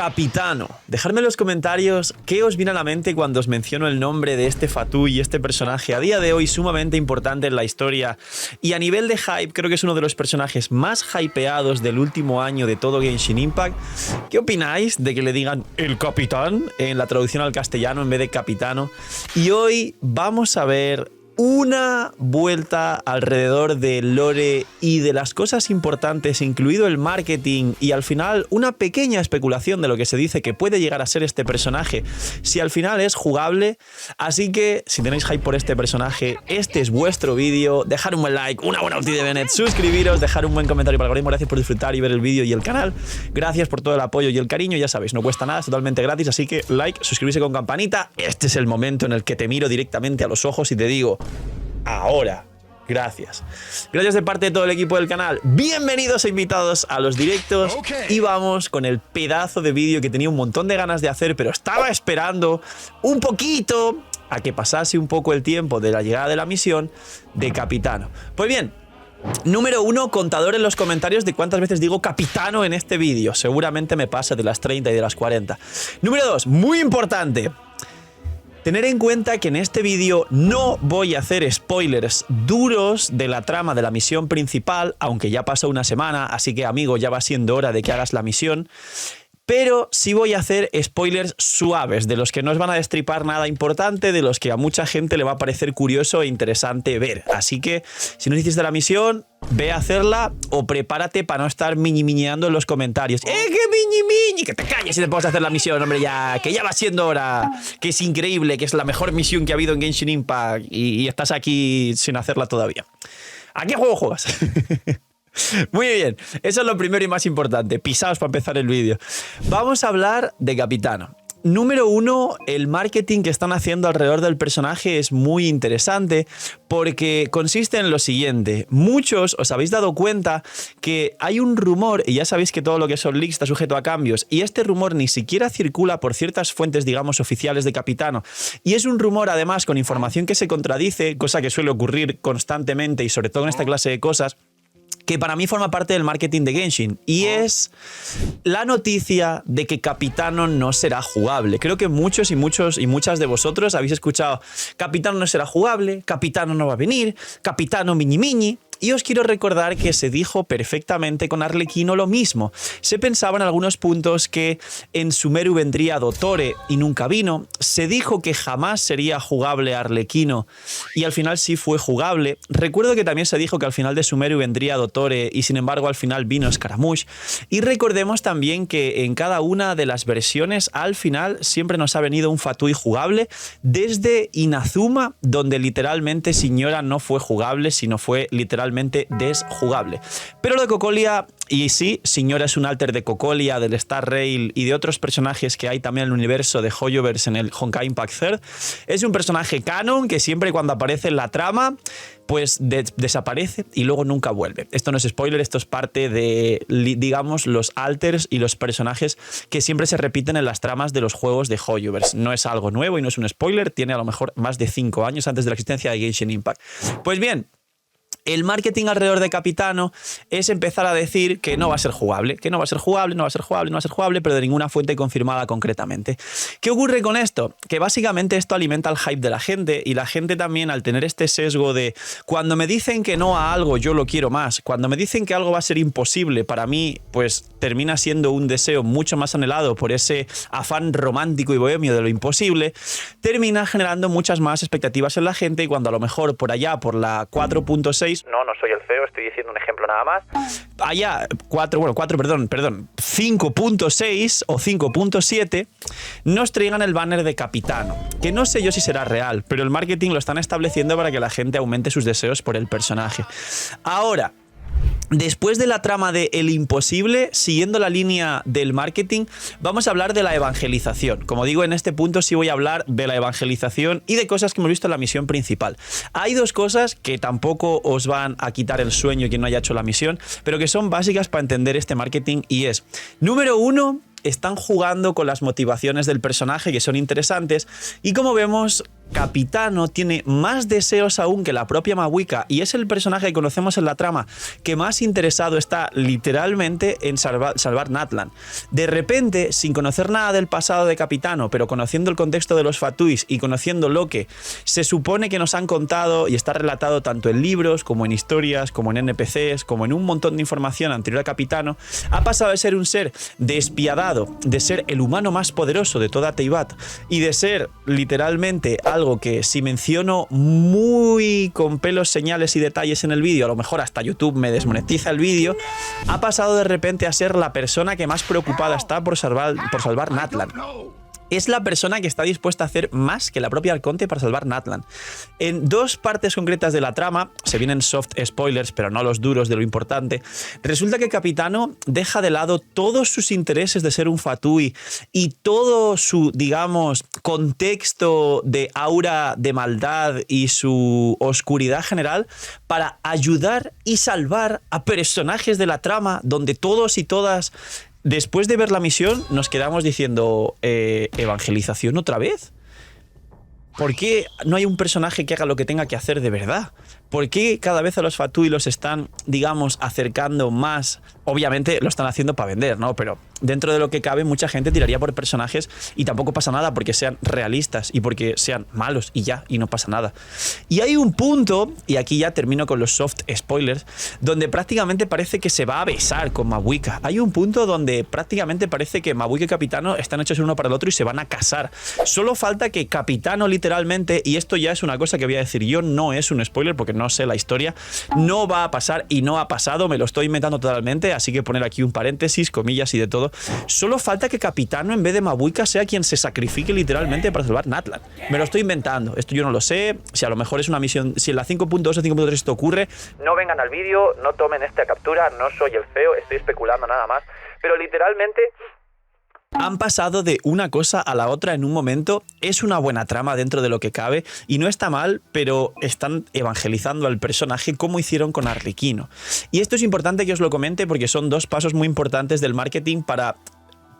Capitano. Dejadme en los comentarios qué os viene a la mente cuando os menciono el nombre de este Fatui, este personaje a día de hoy sumamente importante en la historia. Y a nivel de hype, creo que es uno de los personajes más hypeados del último año de todo Genshin Impact. ¿Qué opináis de que le digan el capitán en la traducción al castellano en vez de capitano? Y hoy vamos a ver una vuelta alrededor del lore y de las cosas importantes, incluido el marketing, y al final una pequeña especulación de lo que se dice que puede llegar a ser este personaje, si al final es jugable. Así que si tenéis hype por este personaje, este es vuestro vídeo. Dejar un buen like, una buena ulti de Bennett, suscribiros, dejar un buen comentario para el algoritmo. Gracias por disfrutar y ver el vídeo y el canal. Gracias por todo el apoyo y el cariño. Ya sabéis, no cuesta nada, es totalmente gratis, así que like, suscribirse con campanita. Este es el momento en el que te miro directamente a los ojos y te digo: ahora, gracias. Gracias de parte de todo el equipo del canal. Bienvenidos e invitados a los directos. Y vamos con el pedazo de vídeo que tenía un montón de ganas de hacer, pero estaba esperando un poquito a que pasase un poco el tiempo de la llegada de la misión de Capitano. Pues bien, número 1, contador en los comentarios de cuántas veces digo capitano en este vídeo. Seguramente me pasa de las 30 y de las 40. Número 2, muy importante. Tener en cuenta que en este vídeo no voy a hacer spoilers duros de la trama de la misión principal, aunque ya pasó una semana, así que amigo, ya va siendo hora de que hagas la misión. Pero sí voy a hacer spoilers suaves, de los que no os van a destripar nada importante, de los que a mucha gente le va a parecer curioso e interesante ver. Así que, si no hiciste la misión, ve a hacerla o prepárate para no estar miñiñeando en los comentarios. ¡Que miñi! ¡Que te calles y te puedes hacer la misión, hombre, ya! ¡Que ya va siendo hora! ¡Que es increíble! ¡Que es la mejor misión que ha habido en Genshin Impact! Y estás aquí sin hacerla todavía. ¿A qué juego juegas? Muy bien, eso es lo primero y más importante. Pisaos para empezar el vídeo. Vamos a hablar de Capitano. Número 1, el marketing que están haciendo alrededor del personaje es muy interesante porque consiste en lo siguiente. Muchos os habéis dado cuenta que hay un rumor, y ya sabéis que todo lo que son leaks está sujeto a cambios, y este rumor ni siquiera circula por ciertas fuentes, digamos, oficiales de Capitano. Y es un rumor, además, con información que se contradice, cosa que suele ocurrir constantemente y sobre todo en esta clase de cosas, que para mí forma parte del marketing de Genshin, y es la noticia de que Capitano no será jugable. Creo que muchos y muchas de vosotros habéis escuchado: Capitano no será jugable, Capitano no va a venir, Capitano miñi. Y os quiero recordar que se dijo perfectamente con Arlequino lo mismo. Se pensaba en algunos puntos que en Sumeru vendría Dotore y nunca vino. Se dijo que jamás sería jugable Arlequino y al final sí fue jugable. Recuerdo que también se dijo que al final de Sumeru vendría Dotore y sin embargo al final vino Scaramouche. Y recordemos también que en cada una de las versiones al final siempre nos ha venido un Fatui jugable, desde Inazuma, donde literalmente Signora no fue jugable, sino fue literalmente desjugable. Pero lo de Cocolia, y sí, Signora es un alter de Cocolia, del Star Rail y de otros personajes que hay también en el universo de Hoyoverse en el Honkai Impact Third, es un personaje canon que siempre cuando aparece en la trama pues desaparece y luego nunca vuelve. Esto no es spoiler, esto es parte de, digamos, los alters y los personajes que siempre se repiten en las tramas de los juegos de Hoyoverse. No es algo nuevo y no es un spoiler, tiene a lo mejor más de 5 años antes de la existencia de Genshin Impact. Pues bien, el marketing alrededor de Capitano es empezar a decir que no va a ser jugable, que no va a ser jugable, no va a ser jugable, no va a ser jugable, pero de ninguna fuente confirmada concretamente. ¿Qué ocurre con esto? Que básicamente esto alimenta el hype de la gente, y la gente también, al tener este sesgo de cuando me dicen que no a algo, yo lo quiero más. Cuando me dicen que algo va a ser imposible, para mí, pues termina siendo un deseo mucho más anhelado por ese afán romántico y bohemio de lo imposible, termina generando muchas más expectativas en la gente, y cuando a lo mejor por allá, por la 4.6, no soy el CEO, estoy diciendo un ejemplo nada más, allá 5.6 o 5.7 nos traigan el banner de Capitano, que no sé yo si será real, pero el marketing lo están estableciendo para que la gente aumente sus deseos por el personaje. Ahora, después de la trama de El Imposible, siguiendo la línea del marketing, vamos a hablar de la evangelización. Como digo, en este punto sí voy a hablar de la evangelización y de cosas que hemos visto en la misión principal. Hay dos cosas que tampoco os van a quitar el sueño quien no haya hecho la misión, pero que son básicas para entender este marketing, y es, número 1, están jugando con las motivaciones del personaje, que son interesantes, y como vemos, Capitano tiene más deseos aún que la propia Mahuika y es el personaje que conocemos en la trama que más interesado está literalmente en salvar Natlan. De repente, sin conocer nada del pasado de Capitano, pero conociendo el contexto de los Fatuis y conociendo lo que se supone que nos han contado y está relatado tanto en libros como en historias, como en NPCs, como en un montón de información anterior a Capitano, ha pasado de ser un ser despiadado, de ser el humano más poderoso de toda Teyvat y de ser literalmente algo que si menciono muy con pelos, señales y detalles en el vídeo, a lo mejor hasta YouTube me desmonetiza el vídeo, ha pasado de repente a ser la persona que más preocupada está por salvar Natlan. Es la persona que está dispuesta a hacer más que la propia Arconte para salvar Natlan. En dos partes concretas de la trama, se vienen soft spoilers, pero no los duros de lo importante, resulta que Capitano deja de lado todos sus intereses de ser un Fatui y todo su, digamos, contexto de aura de maldad y su oscuridad general para ayudar y salvar a personajes de la trama donde todos y todas... Después de ver la misión, nos quedamos diciendo, ¿evangelización otra vez? ¿Por qué no hay un personaje que haga lo que tenga que hacer de verdad? ¿Por qué cada vez a los Fatui los están, digamos, acercando más? Obviamente lo están haciendo para vender, ¿no? Pero dentro de lo que cabe, mucha gente tiraría por personajes y tampoco pasa nada porque sean realistas y porque sean malos y ya, y no pasa nada. Y hay un punto, y aquí ya termino con los soft spoilers, donde prácticamente parece que se va a besar con Mahuika. Hay un punto donde prácticamente parece que Mahuika y Capitano están hechos el uno para el otro y se van a casar. Solo falta que Capitano literalmente, y esto ya es una cosa que voy a decir yo, no es un spoiler porque no sé la historia, no va a pasar y no ha pasado, me lo estoy inventando totalmente, así que poner aquí un paréntesis, comillas y de todo. Solo falta que Capitano en vez de Mahuika sea quien se sacrifique literalmente para salvar Natlan. Me lo estoy inventando, esto yo no lo sé, si a lo mejor es una misión, si en la 5.2 o 5.3 esto ocurre, no vengan al vídeo, no tomen esta captura, no soy el feo, estoy especulando nada más, pero literalmente... Han pasado de una cosa a la otra en un momento. Es una buena trama dentro de lo que cabe y no está mal, pero están evangelizando al personaje como hicieron con Arlequino. Y esto es importante que os lo comente porque son dos pasos muy importantes del marketing para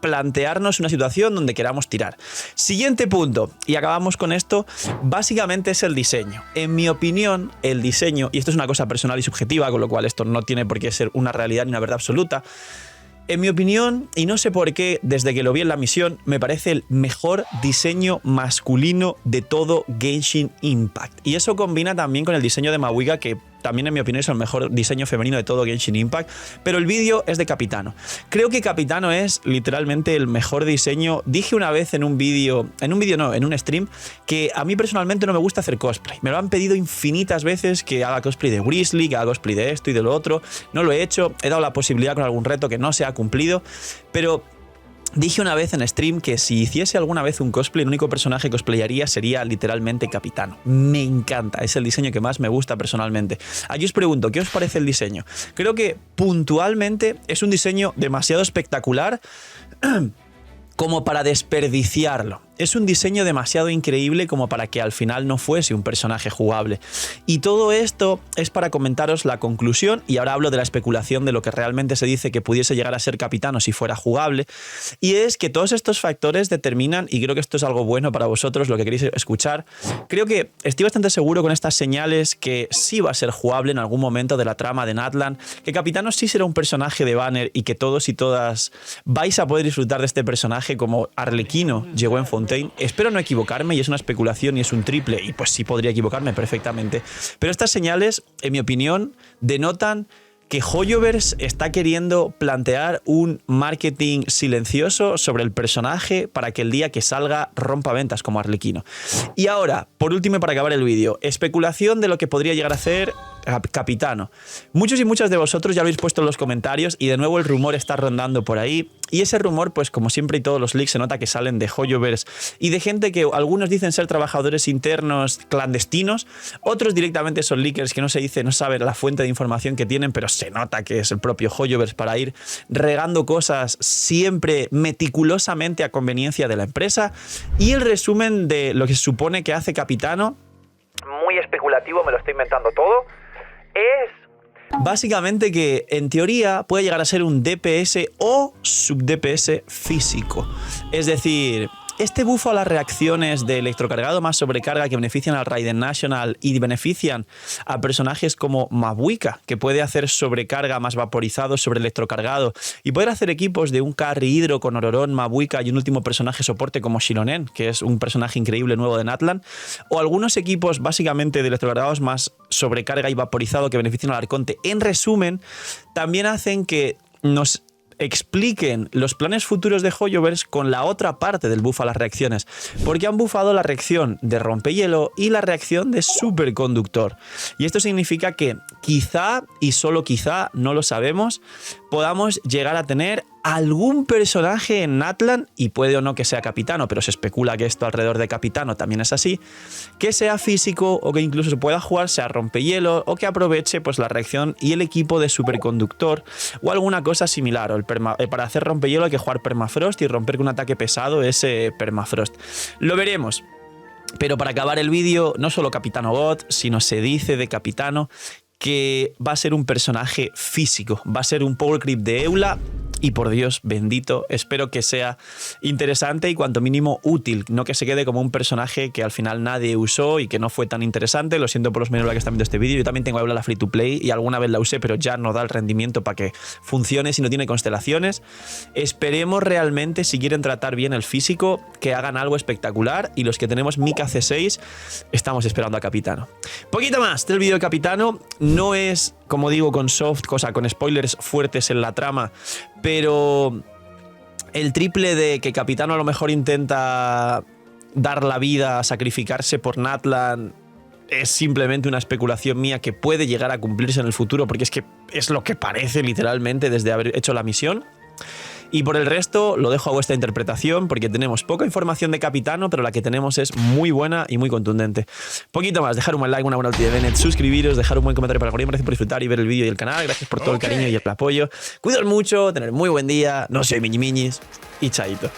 plantearnos una situación donde queramos tirar. Siguiente punto, y acabamos con esto, básicamente es el diseño. En mi opinión, el diseño, y esto es una cosa personal y subjetiva, con lo cual esto no tiene por qué ser una realidad ni una verdad absoluta, en mi opinión, y no sé por qué, desde que lo vi en la misión, me parece el mejor diseño masculino de todo Genshin Impact. Y eso combina también con el diseño de Mahuika, que también en mi opinión es el mejor diseño femenino de todo Genshin Impact, pero el vídeo es de Capitano. Creo que Capitano es literalmente el mejor diseño. Dije una vez en un vídeo, en un stream, que a mí personalmente no me gusta hacer cosplay. Me lo han pedido infinitas veces que haga cosplay de Grizzly, que haga cosplay de esto y de lo otro. No lo he hecho, he dado la posibilidad con algún reto que no se ha cumplido, pero... Dije una vez en stream que si hiciese alguna vez un cosplay, el único personaje que cosplayaría sería literalmente Capitano. Me encanta, es el diseño que más me gusta personalmente. Aquí os pregunto, ¿qué os parece el diseño? Creo que puntualmente es un diseño demasiado espectacular como para desperdiciarlo. Es un diseño demasiado increíble como para que al final no fuese un personaje jugable. Y todo esto es para comentaros la conclusión, y ahora hablo de la especulación de lo que realmente se dice que pudiese llegar a ser Capitano si fuera jugable, y es que todos estos factores determinan, y creo que esto es algo bueno para vosotros, lo que queréis escuchar, creo que estoy bastante seguro con estas señales que sí va a ser jugable en algún momento de la trama de Natlan, que Capitano sí será un personaje de banner y que todos y todas vais a poder disfrutar de este personaje como Arlequino llegó en Fontaine. Espero no equivocarme y es una especulación y es un triple y pues sí podría equivocarme perfectamente. Pero estas señales, en mi opinión, denotan que Hoyoverse está queriendo plantear un marketing silencioso sobre el personaje para que el día que salga rompa ventas como Arlequino. Y ahora, por último y para acabar el vídeo, especulación de lo que podría llegar a hacer Capitano. Muchos y muchas de vosotros ya lo habéis puesto en los comentarios y de nuevo el rumor está rondando por ahí. Y ese rumor, pues como siempre y todos los leaks, se nota que salen de Hoyoverse y de gente que algunos dicen ser trabajadores internos clandestinos, otros directamente son leakers que no se dice, no saben la fuente de información que tienen, pero se nota que es el propio Hoyoverse para ir regando cosas siempre meticulosamente a conveniencia de la empresa. Y el resumen de lo que se supone que hace Capitano, muy especulativo, me lo estoy inventando todo, es básicamente que en teoría puede llegar a ser un DPS o sub-DPS físico. Es decir, este buff a las reacciones de electrocargado más sobrecarga que benefician al Raiden National y benefician a personajes como Mabuika, que puede hacer sobrecarga más vaporizado sobre electrocargado y poder hacer equipos de un carry hidro con Ororon, Mabuika y un último personaje soporte como Shironen, que es un personaje increíble nuevo de Natlan, o algunos equipos básicamente de electrocargados más sobrecarga y vaporizado que benefician al Arconte. En resumen, también hacen que nos expliquen los planes futuros de Hoyoverse con la otra parte del buff a las reacciones, porque han bufado la reacción de rompehielo y la reacción de superconductor. Y esto significa que quizá, y solo quizá, no lo sabemos, podamos llegar a tener algún personaje en Natlan, y puede o no que sea Capitano, pero se especula que esto alrededor de Capitano también es así, que sea físico o que incluso se pueda jugar, sea rompehielo, o que aproveche pues la reacción y el equipo de superconductor o alguna cosa similar. O para hacer rompehielo hay que jugar permafrost y romper con un ataque pesado ese permafrost. Lo veremos. Pero para acabar el vídeo, no solo Capitano Bot, sino se dice de Capitano que va a ser un personaje físico, va a ser un power creep de Eula. Y por Dios bendito, espero que sea interesante y cuanto mínimo útil, no que se quede como un personaje que al final nadie usó y que no fue tan interesante. Lo siento por los menores que están viendo este vídeo. Yo también tengo Eula la free to play y alguna vez la usé, pero ya no da el rendimiento para que funcione si no tiene constelaciones. Esperemos realmente, si quieren tratar bien el físico, que hagan algo espectacular, y los que tenemos Mika C6 estamos esperando a Capitano. Poquito más del vídeo de Capitano. No es, como digo, con soft, cosa con spoilers fuertes en la trama, pero el triple de que Capitano a lo mejor intenta dar la vida, sacrificarse por Natlan, es simplemente una especulación mía que puede llegar a cumplirse en el futuro, porque es que es lo que parece literalmente desde haber hecho la misión. Y por el resto lo dejo a vuestra interpretación, porque tenemos poca información de Capitano, pero la que tenemos es muy buena y muy contundente. Poquito más, dejar un buen like, una buena ulti de Bennett, suscribiros, dejar un buen comentario para el gracias por disfrutar y ver el vídeo y el canal, gracias por todo el cariño y el apoyo. Cuidaos mucho, tener muy buen día, no soy miñimiñis y chaito.